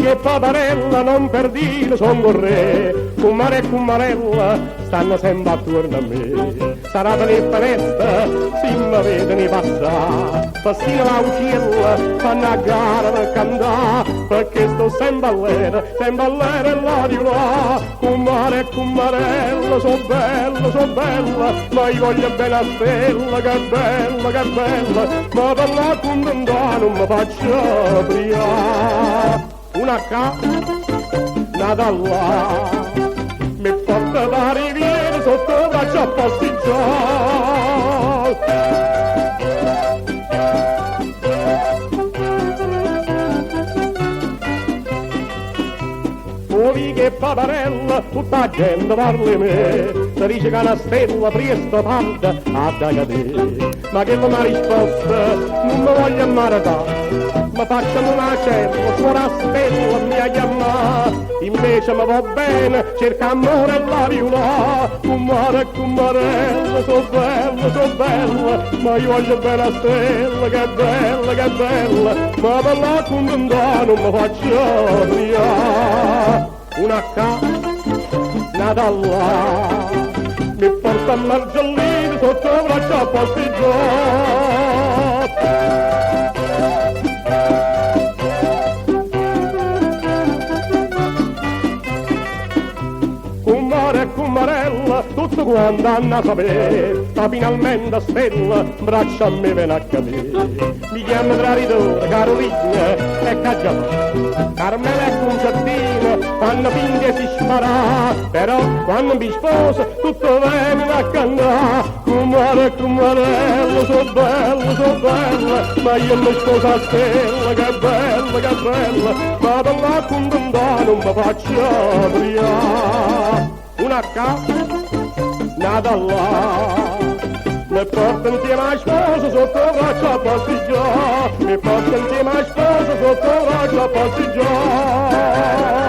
Che paparella non per dire son con re, cumare e cumarella stanno sempre attorno a me. Sarà per il panetta, si mi vedono passare, passino la uccella, fanno a gara per cantare, perché sto sempre all'era e la di là. Cumare e cumarella, so bella, ma io voglio bene a stella, che bella, ma per la contenta non mi faccio priare. Una ca, nata là, mi porta da riviera sotto braccio a pastiggiare. Fuori che paparella, tutta la gente parla di me, si dice che una stella presto tarda a cadere. Ma che non mi ha risposta, non mi voglio maritare. Ma facciamo una certa, suora stella mi ha chiamato, invece mi va bene, cerca amore e la riula. Cumare e cumarella, so bella, ma io voglio bene a stella, che bella, ma per la contenta non mi faccio via. Una ca, nata là, mi porta a margellino sotto il braccio a pastiggiare. Cumarella, tutto quanto hanno a sapere, sta finalmente stella, braccia a me viene a cadere. Mi chiama traditore, Carolina e Caggiata, Carmela e Concertina, fanno finché si spara, però quando mi sposa tutto viene a cantare. Cumare e cumarella, so bella, ma io mi sposo a stella, che bella, ma per la contenta non mi faccio priare. Una ca, nata là, mi porta insieme a sposa sotto il braccio a pastiggiare, mi porta insieme a sposa sotto il braccio a pastiggiare.